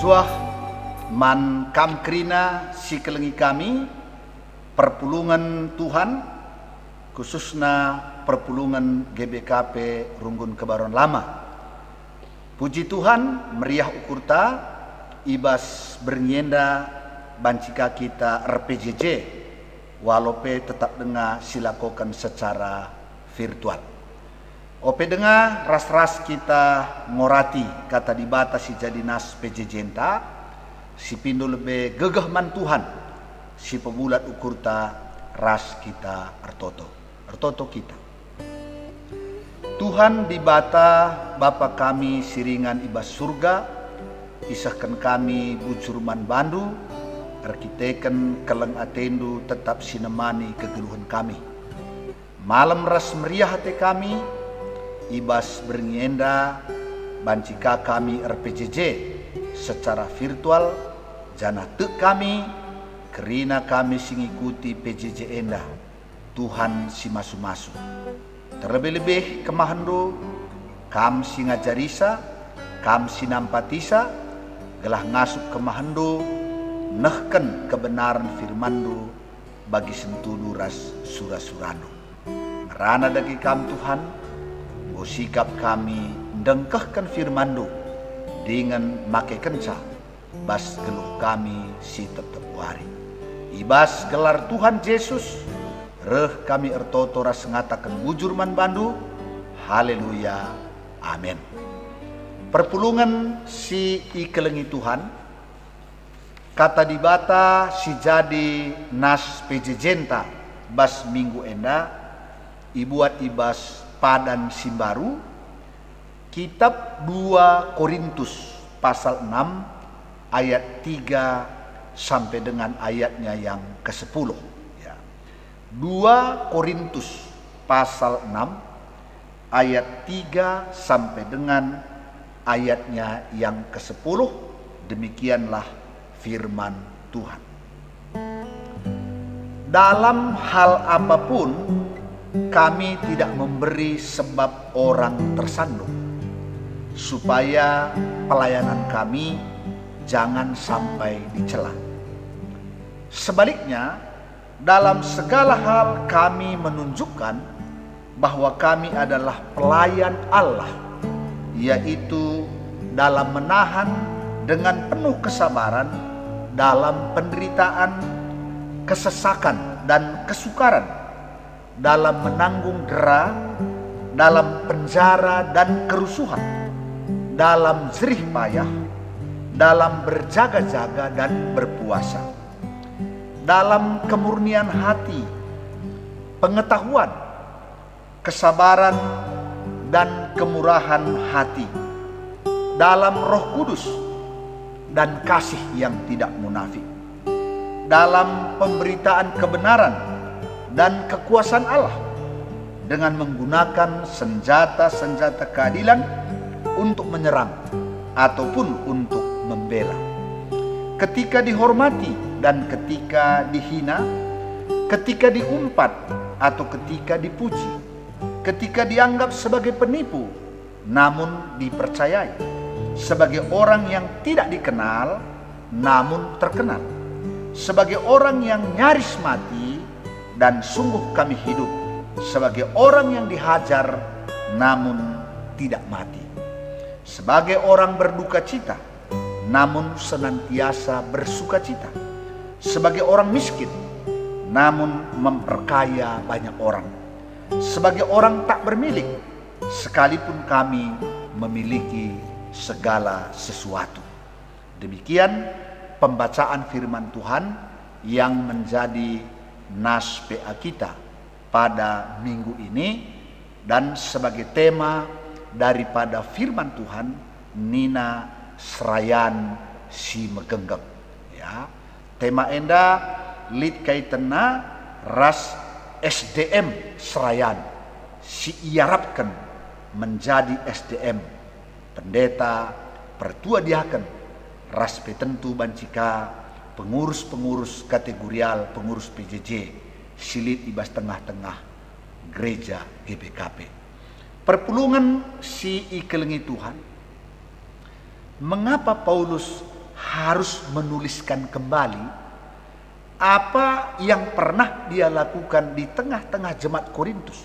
Suah man kam krina si kelengi kami perpulungan Tuhan, khususnya perpulungan GBKP Runggun Kebaron Lama. Puji Tuhan, meriah ukurta ibas bernyenda bancika kita RPJJ walope tetap dengar silakokan secara virtual. Ope dengar ras-ras kita ngorati kata dibatasi jadi nas PJJ-enta si pindo lebih gegeh man Tuhan si pebulat ukurta ras kita ertoto kita. Tuhan dibata Bapa kami siringan ibas surga, isahkan kami bujurman bandu, arkiteken keleng atendu tetap sinemani kegeluhan kami. Malam ras meriah hati kami, ibas bernyenda bancika kami RPJJ secara virtual, jana tek kami, kerina kami singikuti PJJ enda, Tuhan si masu-masu. Terlebih-lebih kemahando, kam si ngajarisa, kam si nampatisa, gelah ngasup kemahando, nehken kebenaran firmando, bagi sentudu ras sura-surando. Merana dagi kam Tuhan, go sikap kami dengkehkan firmando, dengan make kenca, bas geluh kami si tetep wari. Ibas gelar Tuhan Yesus, reh kami ertoto ras ngatakan bujur man bandu, haleluya, amin. Perpulungan si ikelengi Tuhan, kata dibata si jadi nas PJJ-enta bas minggu enda, ibuat ibas padan simbaru, kitab 2 Korintus pasal 6 ayat 3 sampai dengan ayatnya yang ke-10. 2 Korintus pasal 6 ayat 3 sampai dengan ayatnya yang ke-10. Demikianlah firman Tuhan. Dalam hal apapun kami tidak memberi sebab orang tersandung, supaya pelayanan kami jangan sampai dicela. Sebaliknya, dalam segala hal kami menunjukkan bahwa kami adalah pelayan Allah, yaitu dalam menahan dengan penuh kesabaran dalam penderitaan, kesesakan dan kesukaran, dalam menanggung dera, dalam penjara dan kerusuhan, dalam jerih payah, dalam berjaga-jaga dan berpuasa, dalam kemurnian hati, pengetahuan, kesabaran, dan kemurahan hati, dalam Roh Kudus dan kasih yang tidak munafik, dalam pemberitaan kebenaran dan kekuasaan Allah, dengan menggunakan senjata-senjata keadilan untuk menyerang ataupun untuk membela, ketika dihormati dan ketika dihina, ketika diumpat atau ketika dipuji, ketika dianggap sebagai penipu namun dipercayai, sebagai orang yang tidak dikenal namun terkenal, sebagai orang yang nyaris mati dan sungguh kami hidup, sebagai orang yang dihajar namun tidak mati, sebagai orang berduka cita namun senantiasa bersuka cita, sebagai orang miskin namun memperkaya banyak orang, sebagai orang tak bermilik sekalipun kami memiliki segala sesuatu. Demikian pembacaan firman Tuhan yang menjadi nas PA kita pada minggu ini, dan sebagai tema daripada firman Tuhan Nina Serayan si megenggam, ya. Tema enda lid kaitena ras SDM Serayan si iarapkan menjadi SDM pendeta, pertua diaken, ras petentu bancika pengurus-pengurus kategorial, pengurus PJJ silit ibas tengah-tengah gereja GBKP. Perpulungan si ikelengi Tuhan, mengapa Paulus harus menuliskan kembali apa yang pernah dia lakukan di tengah-tengah jemaat Korintus?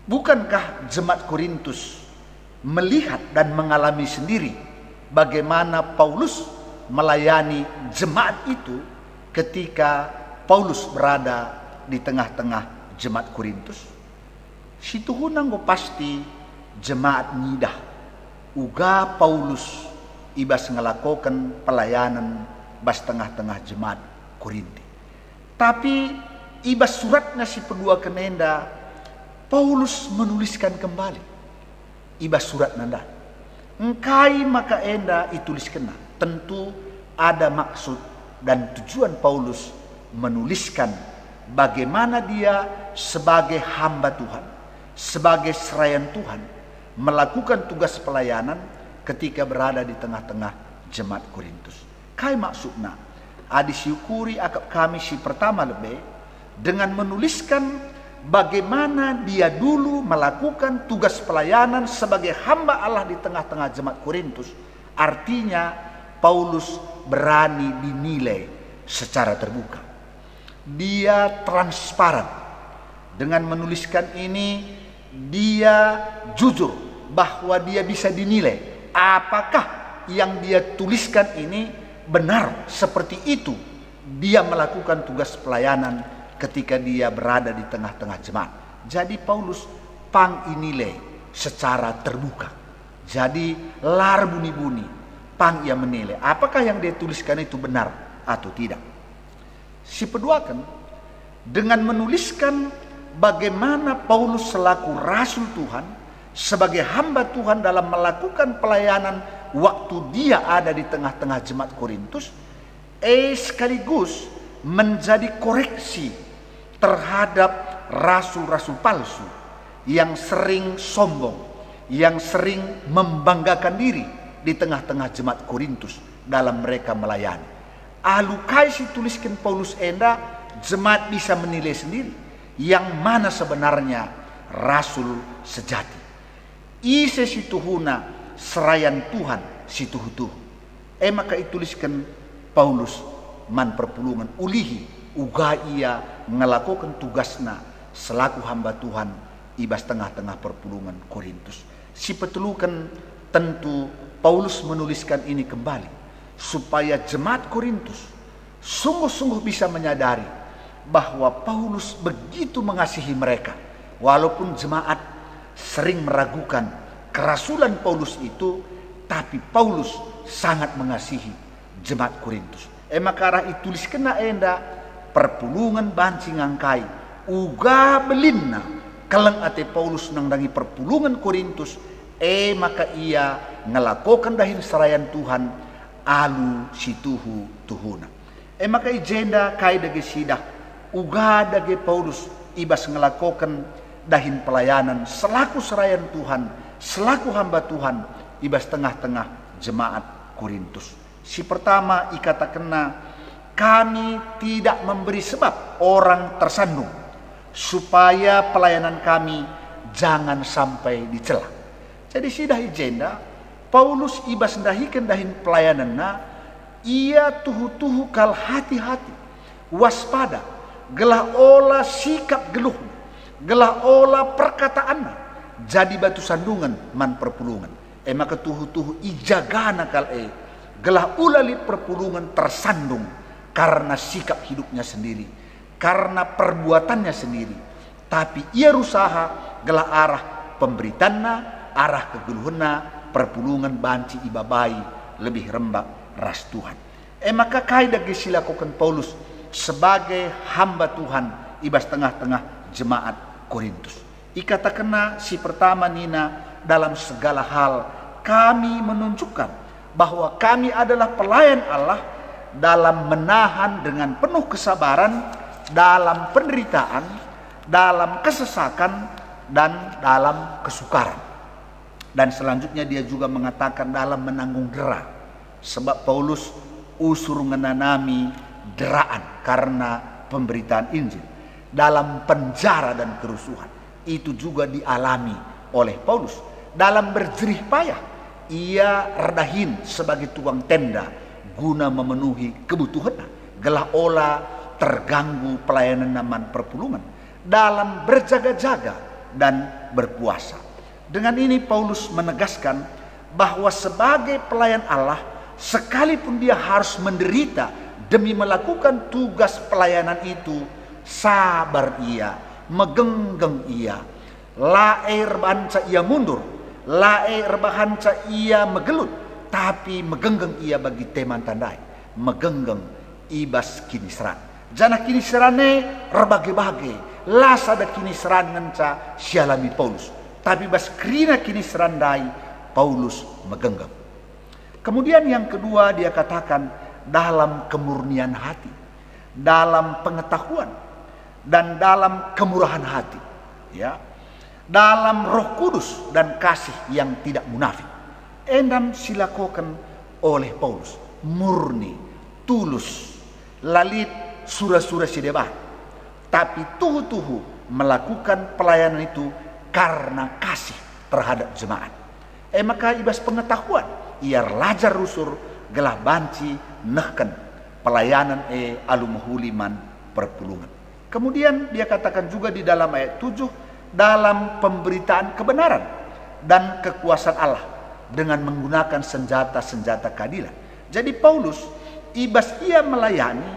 Bukankah jemaat Korintus melihat dan mengalami sendiri bagaimana Paulus melayani jemaat itu ketika Paulus berada di tengah-tengah jemaat Korintus? Situ hunang pasti jemaat nyidah uga Paulus ibas ngelakukan pelayanan bas tengah-tengah jemaat Korinti. Tapi ibas suratnya si kedua kenenda Paulus menuliskan kembali ibas surat nanda. Engkai maka enda itulis kena. Tentu ada maksud dan tujuan Paulus menuliskan bagaimana dia sebagai hamba Tuhan, sebagai serayan Tuhan, melakukan tugas pelayanan ketika berada di tengah-tengah jemaat Korintus. Kai maksudnya, disyukuri akap kami si pertama lebih dengan menuliskan bagaimana dia dulu melakukan tugas pelayanan sebagai hamba Allah di tengah-tengah jemaat Korintus. Artinya Paulus berani dinilai secara terbuka. Dia transparan. Dengan menuliskan ini, dia jujur bahwa dia bisa dinilai apakah yang dia tuliskan ini benar seperti itu dia melakukan tugas pelayanan ketika dia berada di tengah-tengah jemaat. Jadi Paulus pang inilai secara terbuka. Jadi lar buni-buni pang ia menilai apakah yang dia tuliskan itu benar atau tidak. Si peduakan dengan menuliskan bagaimana Paulus selaku rasul Tuhan, sebagai hamba Tuhan dalam melakukan pelayanan waktu dia ada di tengah-tengah jemaat Korintus, sekaligus menjadi koreksi terhadap rasul-rasul palsu yang sering sombong, yang sering membanggakan diri di tengah-tengah jemaat Korintus dalam mereka melayani. Alukai si tuliskan Paulus enda, jemaat bisa menilai sendiri yang mana sebenarnya rasul sejati. Ise situhuna serayan Tuhan situhu-tuhu. Maka ituliskan Paulus man perpulungan ulihi uga ia ngelakukan tugasna selaku hamba Tuhan ibas tengah-tengah perpulungan Korintus. Si petulukan tentu Paulus menuliskan ini kembali supaya jemaat Korintus sungguh-sungguh bisa menyadari bahwa Paulus begitu mengasihi mereka, walaupun jemaat sering meragukan kerasulan Paulus itu, tapi Paulus sangat mengasihi jemaat Korintus. Maka arah itulis kena enda perpulungan banci ngangkai uga belinna kaleng ate Paulus nangdangi perpulungan Korintus, maka ia ngelakokan dahin serayan Tuhan alu situhu tuhuna. Maka ijenda kai dage sidah uga dage Paulus ibas ngelakokan dahin pelayanan selaku serayan Tuhan, selaku hamba Tuhan ibas tengah-tengah jemaat Korintus. Si pertama ikata kena kami tidak memberi sebab orang tersandung supaya pelayanan kami jangan sampai dicela. Jadi sidah ijenda Paulus ibas dahikan dahin pelayananna ia tuhu-tuhu kal hati-hati waspada gelah olah sikap geluh gelah olah perkataanna jadi batu sandungan man perpulungan. Maka tuhu-tuhu ijagana kal gelah ulali perpulungan tersandung karena sikap hidupnya sendiri, karena perbuatannya sendiri. Tapi ia usaha gelah arah pemberitanna, arah kegeluhna, perpulungan banci ibabai lebih rembak ras Tuhan. Maka kaidah gesilakukan Paulus sebagai hamba Tuhan ibas tengah-tengah jemaat Korintus. Ikata kena si pertama nina dalam segala hal kami menunjukkan bahwa kami adalah pelayan Allah dalam menahan dengan penuh kesabaran dalam penderitaan, dalam kesesakan dan dalam kesukaran. Dan selanjutnya dia juga mengatakan dalam menanggung dera. Sebab Paulus usur menanami deraan karena pemberitaan Injil. Dalam penjara dan kerusuhan. Itu juga dialami oleh Paulus. Dalam berjerih payah. Ia redahin sebagai tukang tenda guna memenuhi kebutuhan gelah olah terganggu pelayanan naman perpulungan dalam berjaga-jaga dan berpuasa. Dengan ini Paulus menegaskan bahwa sebagai pelayan Allah, sekalipun dia harus menderita demi melakukan tugas pelayanan itu, sabar ia, megenggeng ia, laer banca ia mundur, laer bahanca ia megelut, tapi megenggeng ia bagi teman tandai, megenggeng ibas kiniseran. Jana kiniserane rebage-bage, lasada kiniseran ngenca sialami Paulus, tapi bas krina kiniseran dai Paulus megenggeng. Kemudian yang kedua dia katakan dalam kemurnian hati, dalam pengetahuan, dan dalam kemurahan hati, ya, dalam Roh Kudus dan kasih yang tidak munafik. Endam silakokan oleh Paulus, murni, tulus, lalit surah-surah sidebah, tapi tuhu-tuhu melakukan pelayanan itu karena kasih terhadap jemaat. Maka ibas pengetahuan ia lajar rusur gelah banci nehken pelayanan alumuhuliman perpulungan. Kemudian dia katakan juga di dalam ayat 7, dalam pemberitaan kebenaran dan kekuasaan Allah dengan menggunakan senjata-senjata keadilan. Jadi Paulus ibas ia melayani,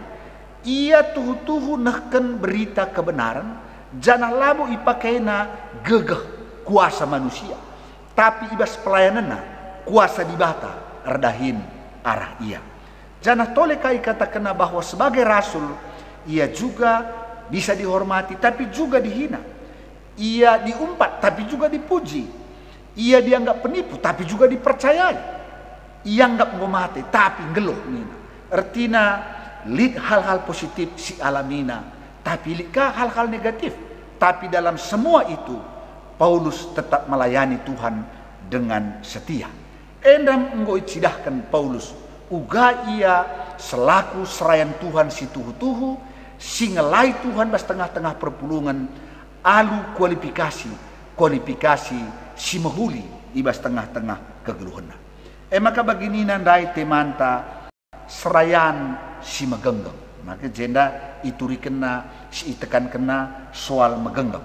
ia tuhu-tuhu nehken berita kebenaran, janah lamu ipakaina gegeh kuasa manusia, tapi ibas pelayanana kuasa dibata erdahin arah ia. Janah tole kai katakan bahwa sebagai rasul ia juga bisa dihormati tapi juga dihina. Ia diumpat tapi juga dipuji. Ia dianggap penipu tapi juga dipercayai. Ia anggap ngomate tapi ngeluh nina. Artinya lid hal-hal positif si alamina, tapi lika hal-hal negatif. Tapi dalam semua itu Paulus tetap melayani Tuhan dengan setia. Endam ngoi cidahkan Paulus uga ia selaku serayan Tuhan si tuhu-tuhu, si ngelai Tuhan bas tengah-tengah perpulungan, alu kualifikasi si mahuli ibas tengah-tengah kegeluhan. Maka begini nandai temanta serayan si megenggam. Maka jenda ituri kena si itekan kena soal megenggam.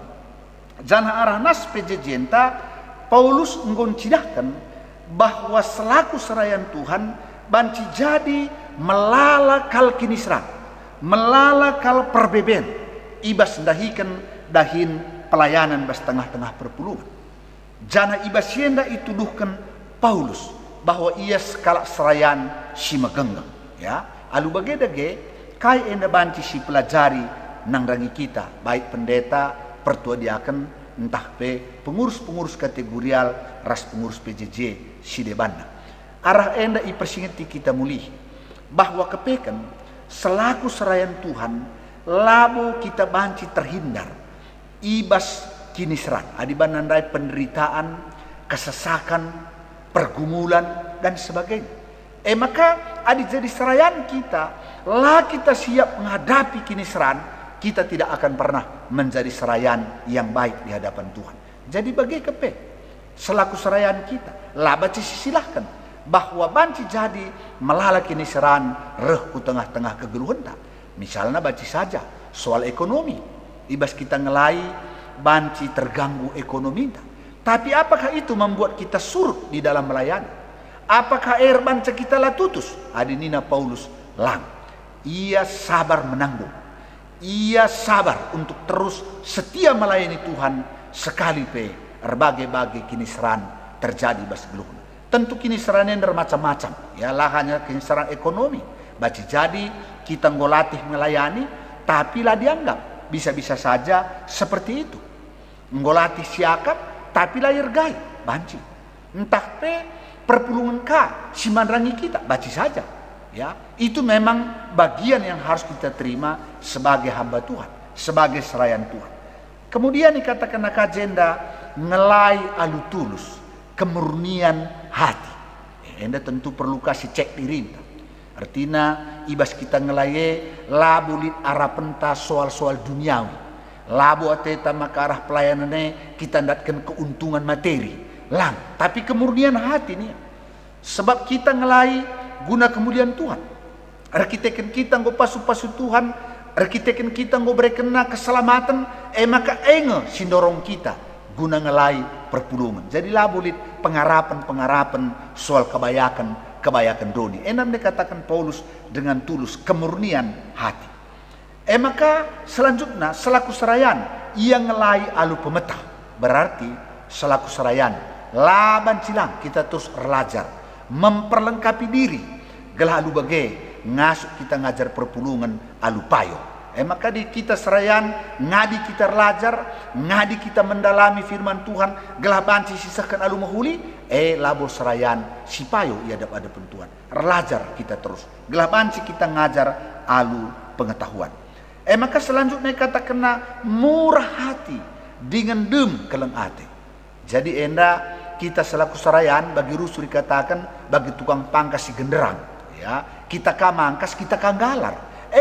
Jangan arah nas pejejenta Paulus nggoncidahkan bahwa selaku serayan Tuhan banci jadi melala kal kinisran, melala kal perbeben, ibas dahikan dahin pelayanan bas tengah-tengah perpulungan. Jana ibas yenda ituduhkan Paulus bahwa ia skala serayan si megenggam, ya. Alu bagedage kai enda banci si pelajari nang rangi kita, baik pendeta, pertua diaken, entah pe pengurus-pengurus kategorial, ras pengurus PJJ si debana. Arah enda ipersingeti kita mulih bahwa kepekan selaku serayan Tuhan labo kita banci terhindar ibas kinisran adibanandai penderitaan, kesesakan, pergumulan dan sebagainya. Maka adi jadi serayan kita lah kita siap menghadapi kinisran, kita tidak akan pernah menjadi serayan yang baik di hadapan Tuhan. Jadi bagi kepe selaku serayan kita lah baca silahkan bahwa banci jadi melala kinisran reh ku tengah-tengah kegeluhan tak. Misalnya baca saja soal ekonomi, ibas kita ngelai banci terganggu ekonomi tak. Tapi apakah itu membuat kita surut di dalam melayani? Apakah air banca kita lah tutus? Adinina Paulus lang. Ia sabar menanggung. Ia sabar untuk terus setia melayani Tuhan sekali pe berbagai-bagai kinisran terjadi bas geluhun. Tentu kinisran yang bermacam-macam. Ya lah hanya kinisran ekonomi. Baci jadi kita ngolatih melayani, tapi lah dianggap bisa-bisa saja seperti itu. Ngolatih siakap, tapi lah irgai banci. Entah pe perpulungan ka si manrangi kita, baci saja. Ya, itu memang bagian yang harus kita terima sebagai hamba Tuhan, sebagai serayan Tuhan. Kemudian dikatakan agenda ngelai alu tulus, kemurnian hati. Enda tentu perlu kasih cek diri. Artinya ibas kita ngelaye labu lit arah penta soal-soal duniawi. Labu ateta maka arah pelayanannya kita ndatkan keuntungan materi. Lang, tapi kemurnian hati nih. Sebab kita ngelai guna kemuliaan Tuhan. Arkiteken kita nggo pasu-pasu Tuhan, arkiteken kita nggo berekena keselamatan, maka enge sindorong kita guna ngelai perpulungan. Jadi labulit pengharapan soal kebayakan doni. Enam dikatakan Paulus dengan tulus, kemurnian hati. Maka selanjutnya selaku serayan ia ngelai alu pemetah. Berarti selaku serayan laban cilang kita terus belajar, memperlengkapi diri. Gelah alu bagai ngasuk kita ngajar perpulungan alu payo. Maka di kita serayan, ngadi kita belajar, ngadi kita mendalami firman Tuhan, gelah banci sisakan alu mahuli, labo serayan si payo ia dapat ada pentuan. Belajar kita terus. Gelah banci kita ngajar alu pengetahuan. Maka selanjutnya kata kena murah hati dengan dem keleng ate. Jadi kita selaku serayan bagi rusuh dikatakan bagi tukang pangkas si genderang, ya kita kamangkas kita kanggalar,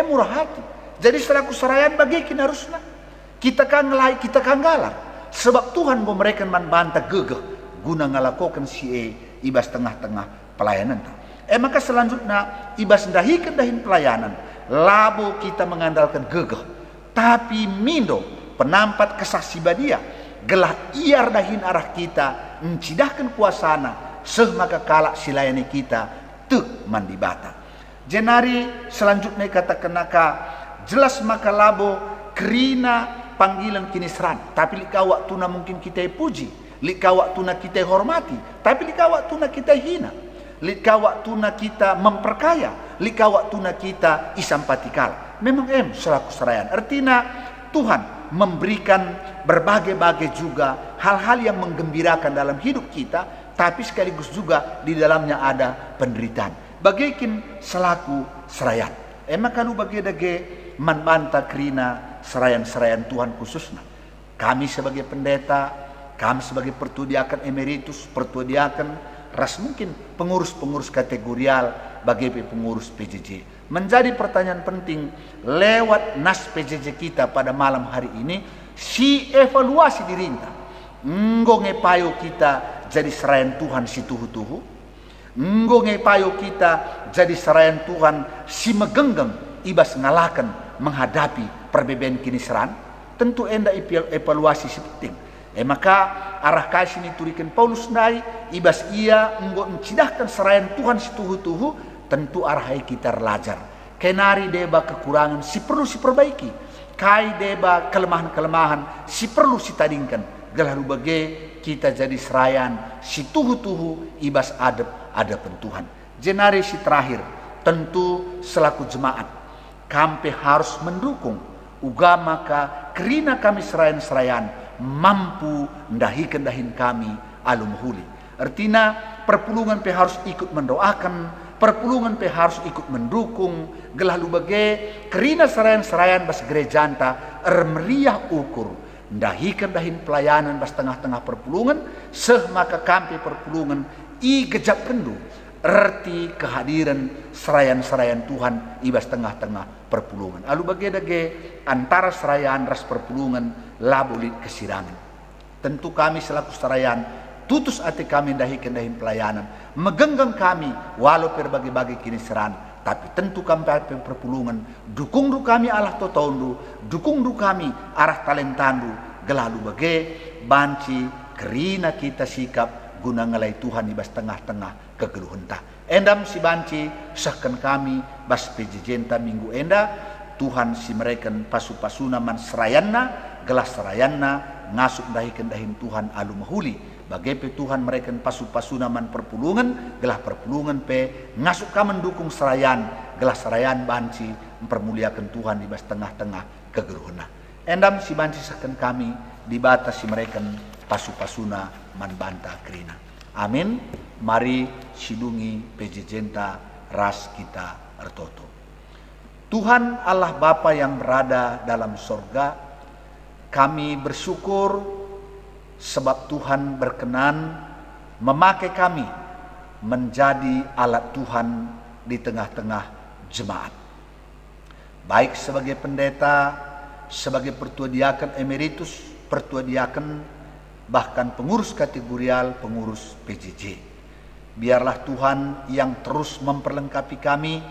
murah hati. Jadi selaku serayan bagi kita harusnya kita kangelai kita kanggalar, sebab Tuhan mau mereka membantah gegeh guna ngalakokan si ibas tengah-tengah pelayanan. Maka selanjutnya ibas dahikan pelayanan. Labo kita mengandalkan gegeh, tapi mindo penampat kesaksi badia gelah iar dahin arah kita mencidahkan kuasana seh maka kalak silayani kita tek mandibata. Jenari selanjutnya kata kenaka jelas maka labo kerina panggilan kini seran, tapi lika waktuna mungkin kita puji, lika waktuna kita hormati, tapi lika waktuna kita hina, lika waktuna kita memperkaya, lika waktuna kita isampatikal. Memang selaku serayan. Artinya Tuhan memberikan berbagai-bagai juga hal-hal yang menggembirakan dalam hidup kita, tapi sekaligus juga di dalamnya ada penderitaan. Bagaikin selaku serayan. Maka lu bagi dage manbanta krina serayan-serayan Tuhan khususnya. Kami sebagai pendeta, kami sebagai pertua diaken emeritus, pertua diaken, ras mungkin pengurus-pengurus kategorial bagi pengurus PJJ. Menjadi pertanyaan penting lewat nas PJJ kita pada malam hari ini, si evaluasi dirinya. Nggo ngepayo kita jadi serayan Tuhan si tuhu-tuhu. Nggo ngepayo kita jadi serayan Tuhan si megenggeng ibas ngalakan menghadapi perbedaan kini seran. Tentu enda evaluasi si penting. Maka arah kasih ini turikan Paulus nai ibas ia nggo mencidahkan serayan Tuhan si tuhu-tuhu, tentu arah kita belajar. Kenari deba kekurangan si perlu si perbaiki. Kai deba kelemahan-kelemahan si perlu si tadingkan. Gelah rubage kita jadi serayan si tuhu-tuhu ibas adab Tuhan. Jenari si terakhir tentu selaku jemaat kami harus mendukung uga maka kerina kami serayan-serayan mampu ndahin kami alum huli. Artinya perpulungan pe harus ikut mendoakan, perpulungan pe harus ikut mendukung. Gelah lubage kerina serayan-serayan bas gerejanta meriah ukur dahin pelayanan bas tengah-tengah perpulungan seh maka kami perpulungan i gejap kendu erti kehadiran serayan-serayan Tuhan ibas tengah-tengah perpulungan. Alu bage dage antara serayan ras perpulungan labulit kesirangan. Tentu kami selaku serayan tutus ati kami dahin pelayanan, megenggam kami walau berbagi-bagi kini seran, tapi tentu kami perpulungan dukung du kami Allah totondu, dukung du kami arah talentandu, gelalu bage banci kerina kita sikap guna ngelai Tuhan ibas tengah-tengah kegeluhentah. Endam si banci sahkan kami bas pejejenta minggu enda Tuhan si mereken pasu-pasuna man serayanna gelas serayanna ngasuk dahin Tuhan alu mahuli. Bagai pe Tuhan mereken pasu-pasuna man perpulungan gelah perpulungan pe ngasuk ka mendukung serayan gelas serayan banci mempermuliakan Tuhan di bas tengah-tengah kegeluhentah. Endam si banci sahkan kami di batas si mereken pasu-pasuna man banta kerina. Amin. Mari sidungi pejejenta ras kita ertoto. Tuhan Allah Bapa yang berada dalam sorga, kami bersyukur sebab Tuhan berkenan memakai kami menjadi alat Tuhan di tengah-tengah jemaat. Baik sebagai pendeta, sebagai pertua diaken emeritus, pertua diaken, bahkan pengurus kategorial, pengurus PJJ. Biarlah Tuhan yang terus memperlengkapi kami,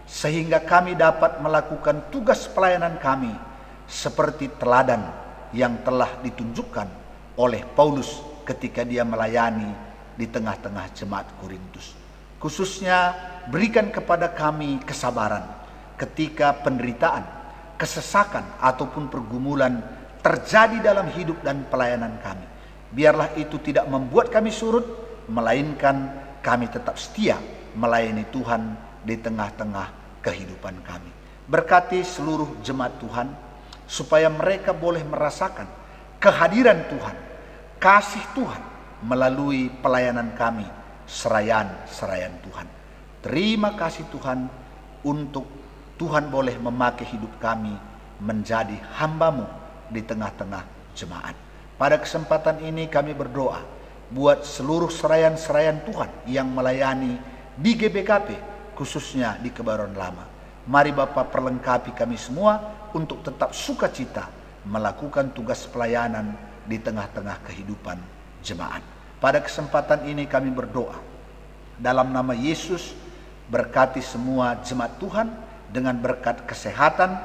sehingga kami dapat melakukan tugas pelayanan kami seperti teladan yang telah ditunjukkan oleh Paulus ketika dia melayani di tengah-tengah jemaat Korintus. Khususnya berikan kepada kami kesabaran ketika penderitaan, kesesakan ataupun pergumulan terjadi dalam hidup dan pelayanan kami. Biarlah itu tidak membuat kami surut, melainkan kami tetap setia melayani Tuhan di tengah-tengah kehidupan kami. Berkati seluruh jemaat Tuhan, supaya mereka boleh merasakan kehadiran Tuhan, kasih Tuhan melalui pelayanan kami, serayan Tuhan. Terima kasih Tuhan untuk Tuhan boleh memakai hidup kami menjadi hamba-Mu di tengah-tengah jemaat. Pada kesempatan ini kami berdoa buat seluruh serayan-serayan Tuhan yang melayani di GBKP, khususnya di Kebayoran Lama. Mari Bapa perlengkapi kami semua untuk tetap sukacita melakukan tugas pelayanan di tengah-tengah kehidupan jemaat. Pada kesempatan ini kami berdoa dalam nama Yesus, berkati semua jemaat Tuhan dengan berkat kesehatan,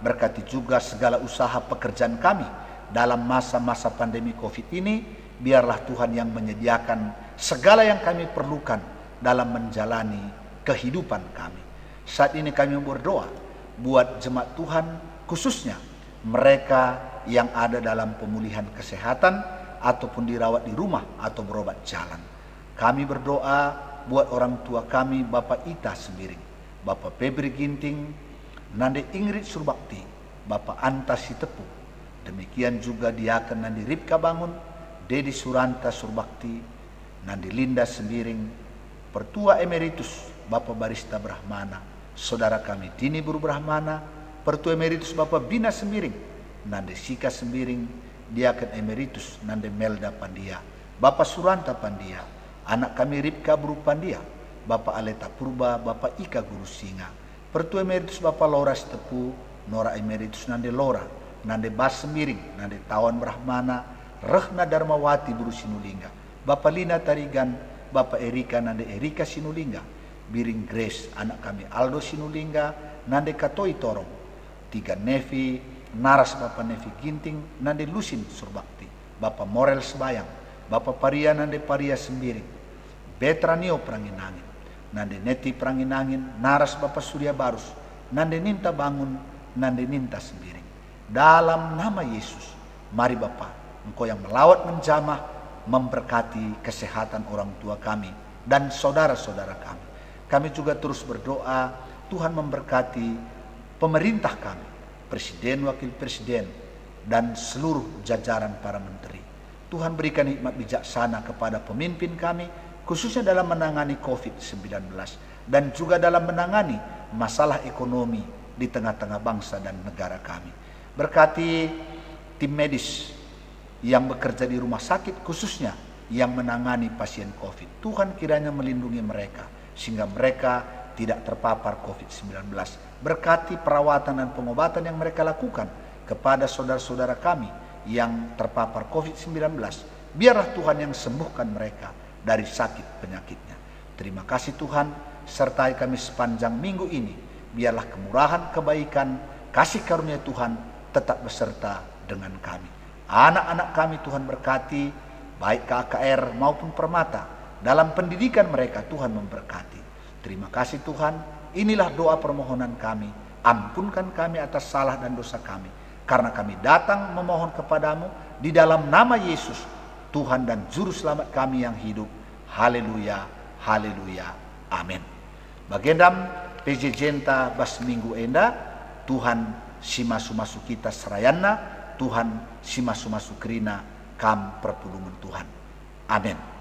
berkati juga segala usaha pekerjaan kami dalam masa-masa pandemi COVID ini. Biarlah Tuhan yang menyediakan segala yang kami perlukan dalam menjalani kehidupan kami. Saat ini kami berdoa buat jemaat Tuhan, khususnya mereka yang ada dalam pemulihan kesehatan ataupun dirawat di rumah atau berobat jalan. Kami berdoa buat orang tua kami, Bapak Ita Sembiring, Bapak Febri Ginting, Nande Ingrid Surbakti, Bapak Anta Sitepu, demikian juga Diaken Nandi Ripka Bangun, Dedi Suranta Surbakti, Nandi Linda Sembiring, Pertua Emeritus Bapak Barista Brahmana, saudara kami Dini Buru Brahmana, Pertua Emeritus Bapak Bina Sembiring, Nande Sika Sembiring, Diaken Emeritus Nande Melda Pandia, Bapak Suranta Pandia, anak kami Ripka Buru Pandia, Bapak Aleta Purba, Bapak Ika Guru Singa, Pertua Emeritus Bapak Laura Stepu, Nora Emeritus Nande Lora, Nande Bas Sembiring, Nande Tawan Brahmana, Rehna Darmawati Buru Sinulingga, Bapak Lina Tarigan, Bapak Erika Nande Erika Sinulingga, Biring Grace anak kami Aldo Sinulingga, Nande Katoi Torong, Tiga Nevi, Naras Bapak Nevi Ginting, Nande Lusin Surbakti, Bapak Morel Sebayang, Bapak Paria Nande Paria Sembiring, Betranio Pranginangin, Nande Neti Pranginangin, Naras Bapak Surya Barus, Nande Ninta Bangun, Nande Ninta Sembiring. Dalam nama Yesus, mari Bapak, Engkau yang melawat menjamah, memberkati kesehatan orang tua kami dan saudara-saudara kami. Kami juga terus berdoa Tuhan memberkati pemerintah kami, presiden, wakil presiden, dan seluruh jajaran para menteri. Tuhan berikan hikmat bijaksana kepada pemimpin kami, khususnya dalam menangani COVID-19 dan juga dalam menangani masalah ekonomi di tengah-tengah bangsa dan negara kami. Berkati tim medis yang bekerja di rumah sakit, khususnya yang menangani pasien COVID. Tuhan kiranya melindungi mereka sehingga mereka tidak terpapar COVID-19. Berkati perawatan dan pengobatan yang mereka lakukan kepada saudara-saudara kami yang terpapar COVID-19. Biarlah Tuhan yang sembuhkan mereka dari sakit penyakitnya. Terima kasih Tuhan, sertai kami sepanjang minggu ini. Biarlah kemurahan, kebaikan, kasih karunia Tuhan tetap beserta dengan kami. Anak-anak kami Tuhan berkati, baik KKR maupun Permata. Dalam pendidikan mereka Tuhan memberkati. Terima kasih Tuhan, inilah doa permohonan kami. Ampunkan kami atas salah dan dosa kami. Karena kami datang memohon kepadamu di dalam nama Yesus, Tuhan dan Juru Selamat kami yang hidup. Haleluya, haleluya, amin. Bagendam PJ Jenta bas minggu enda, Tuhan si masu-masu kita serayana, Tuhan si masu-masu kerina kam perpulungan Tuhan. Amin.